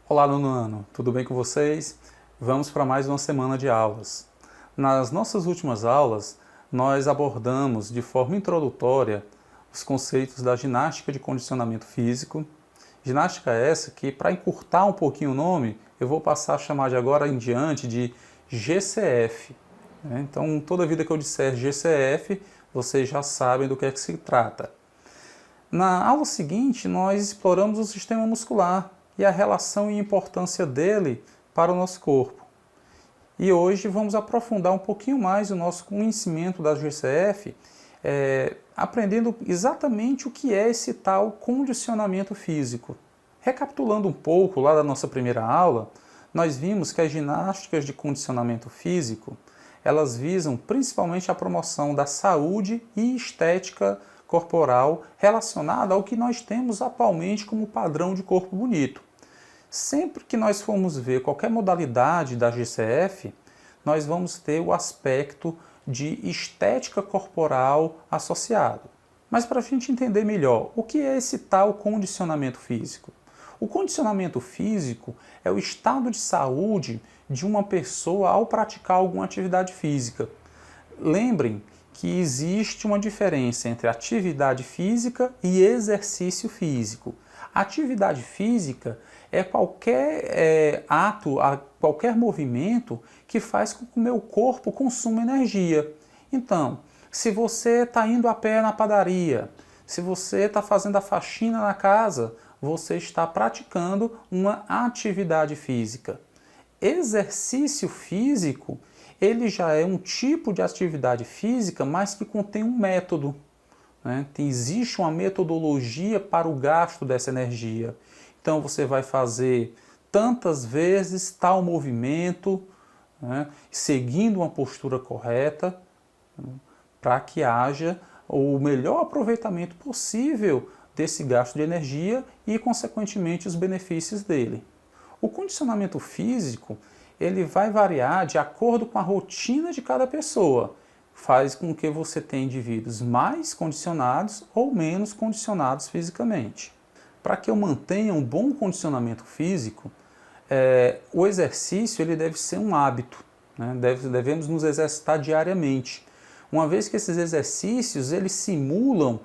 Olá, nono ano, tudo bem com vocês? Vamos para mais uma semana de aulas. Nas nossas últimas aulas, nós abordamos de forma introdutória os conceitos da ginástica de condicionamento físico. Ginástica essa que, para encurtar um pouquinho o nome, eu vou passar a chamar de agora em diante de GCF. Então, toda vida que eu disser GCF, vocês já sabem do que é que se trata. Na aula seguinte, nós exploramos o sistema muscular e a relação e importância dele para o nosso corpo. E hoje vamos aprofundar um pouquinho mais o nosso conhecimento da GCF, aprendendo exatamente o que é esse tal condicionamento físico. Recapitulando um pouco lá da nossa primeira aula, nós vimos que as ginásticas de condicionamento físico, elas visam principalmente a promoção da saúde e estética corporal relacionada ao que nós temos atualmente como padrão de corpo bonito. Sempre que nós formos ver qualquer modalidade da GCF, nós vamos ter o aspecto de estética corporal associado. Mas para a gente entender melhor, o que é esse tal condicionamento físico? O condicionamento físico é o estado de saúde de uma pessoa ao praticar alguma atividade física. Lembrem que existe uma diferença entre atividade física e exercício físico. Atividade física é qualquer ato, qualquer movimento que faz com que o meu corpo consuma energia. Então, se você está indo a pé na padaria, se você está fazendo a faxina na casa, você está praticando uma atividade física. Exercício físico, ele já é um tipo de atividade física, mas que contém um método. Existe uma metodologia para o gasto dessa energia. Então você vai fazer tantas vezes tal movimento, seguindo uma postura correta, para que haja o melhor aproveitamento possível desse gasto de energia e, consequentemente, os benefícios dele. O condicionamento físico, ele vai variar de acordo com a rotina de cada pessoa. Faz com que você tenha indivíduos mais condicionados ou menos condicionados fisicamente. Para que eu mantenha um bom condicionamento físico, o exercício ele deve ser um hábito. Devemos nos exercitar diariamente. Uma vez que esses exercícios eles simulam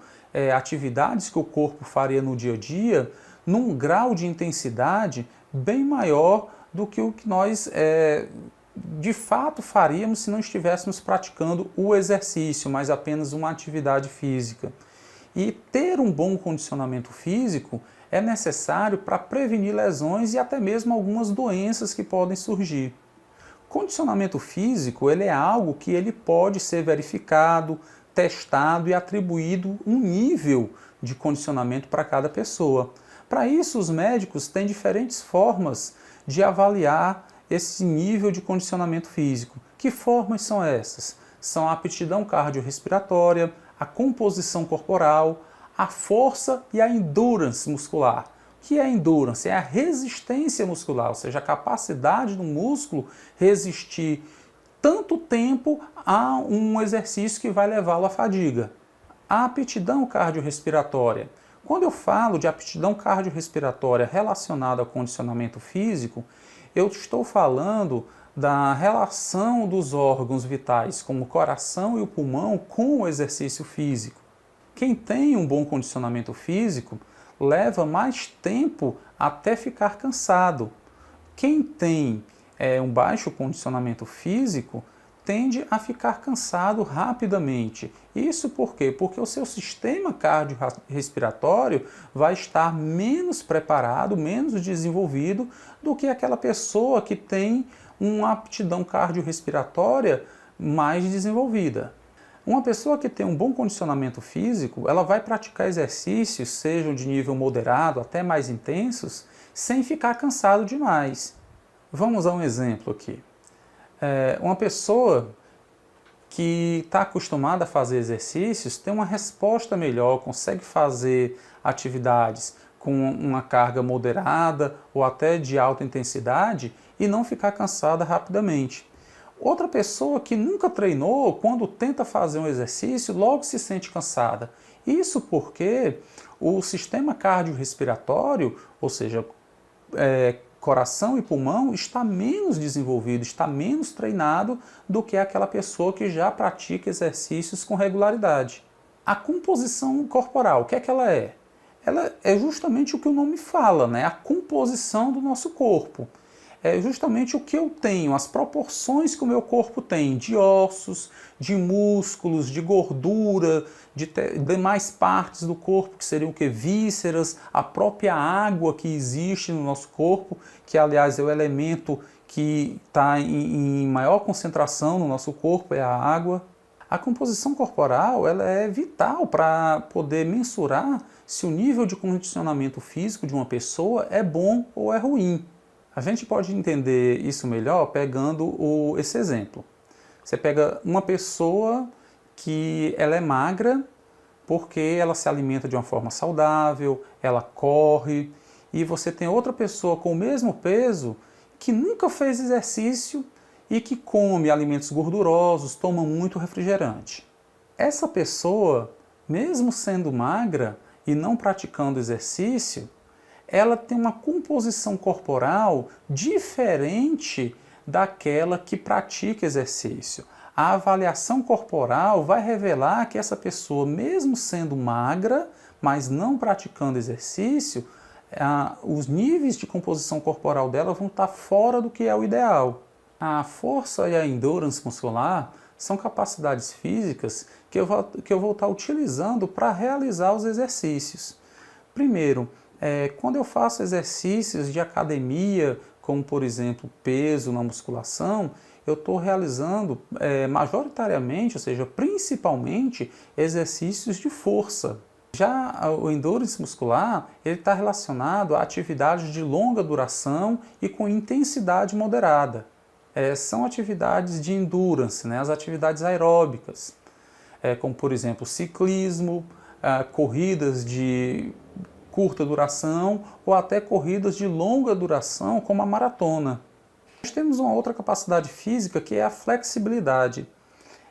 atividades que o corpo faria no dia a dia, num grau de intensidade bem maior do que o que nós de fato faríamos se não estivéssemos praticando o exercício, mas apenas uma atividade física. E ter um bom condicionamento físico é necessário para prevenir lesões e até mesmo algumas doenças que podem surgir. Condicionamento físico ele é algo que ele pode ser verificado, testado e atribuído um nível de condicionamento para cada pessoa. Para isso, os médicos têm diferentes formas de avaliar esse nível de condicionamento físico. Que formas são essas? São a aptidão cardiorrespiratória, a composição corporal, a força e a endurance muscular. O que é a endurance? É a resistência muscular, ou seja, a capacidade do músculo resistir tanto tempo a um exercício que vai levá-lo à fadiga. A aptidão cardiorrespiratória. Quando eu falo de aptidão cardiorrespiratória relacionada ao condicionamento físico, eu estou falando da relação dos órgãos vitais, como o coração e o pulmão, com o exercício físico. Quem tem um bom condicionamento físico leva mais tempo até ficar cansado. Quem tem um baixo condicionamento físico tende a ficar cansado rapidamente. Isso por quê? Porque o seu sistema cardiorrespiratório vai estar menos preparado, menos desenvolvido do que aquela pessoa que tem uma aptidão cardiorrespiratória mais desenvolvida. Uma pessoa que tem um bom condicionamento físico, ela vai praticar exercícios, sejam de nível moderado até mais intensos, sem ficar cansado demais. Vamos a um exemplo aqui. Uma pessoa que está acostumada a fazer exercícios tem uma resposta melhor, consegue fazer atividades com uma carga moderada ou até de alta intensidade e não ficar cansada rapidamente. Outra pessoa que nunca treinou, quando tenta fazer um exercício, logo se sente cansada. Isso porque o sistema cardiorrespiratório, ou seja, coração e pulmão está menos desenvolvido, está menos treinado do que aquela pessoa que já pratica exercícios com regularidade. A composição corporal, o que é que ela é? Ela é justamente o que o nome fala, né? A composição do nosso corpo. É justamente o que eu tenho, as proporções que o meu corpo tem, de ossos, de músculos, de gordura, de demais partes do corpo, que seriam o que? Vísceras, a própria água que existe no nosso corpo, que aliás é o elemento que está em maior concentração no nosso corpo, é a água. A composição corporal ela é vital para poder mensurar se o nível de condicionamento físico de uma pessoa é bom ou é ruim. A gente pode entender isso melhor pegando esse exemplo. Você pega uma pessoa que ela é magra porque ela se alimenta de uma forma saudável, ela corre, e você tem outra pessoa com o mesmo peso que nunca fez exercício e que come alimentos gordurosos, toma muito refrigerante. Essa pessoa, mesmo sendo magra e não praticando exercício, ela tem uma composição corporal diferente daquela que pratica exercício. A avaliação corporal vai revelar que essa pessoa, mesmo sendo magra, mas não praticando exercício, os níveis de composição corporal dela vão estar fora do que é o ideal. A força e a endurance muscular são capacidades físicas que eu vou estar utilizando para realizar os exercícios. Primeiro, quando eu faço exercícios de academia, como por exemplo peso na musculação, eu estou realizando majoritariamente, ou seja, principalmente, exercícios de força. Já o endurance muscular, ele está relacionado a atividades de longa duração e com intensidade moderada. São atividades de endurance, né? As atividades aeróbicas, como por exemplo ciclismo, corridas de curta duração ou até corridas de longa duração, como a maratona. Nós temos uma outra capacidade física que é a flexibilidade.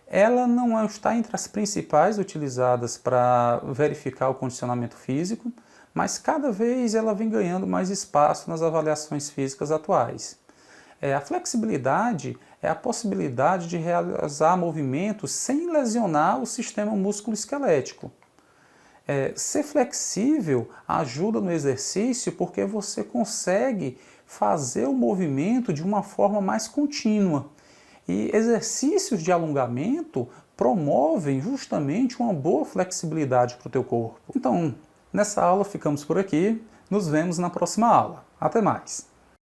Ela não está entre as principais utilizadas para verificar o condicionamento físico, mas cada vez ela vem ganhando mais espaço nas avaliações físicas atuais. A flexibilidade é a possibilidade de realizar movimentos sem lesionar o sistema músculo-esquelético. Ser flexível ajuda no exercício porque você consegue fazer o movimento de uma forma mais contínua. E exercícios de alongamento promovem justamente uma boa flexibilidade para o teu corpo. Então, nessa aula ficamos por aqui. Nos vemos na próxima aula. Até mais!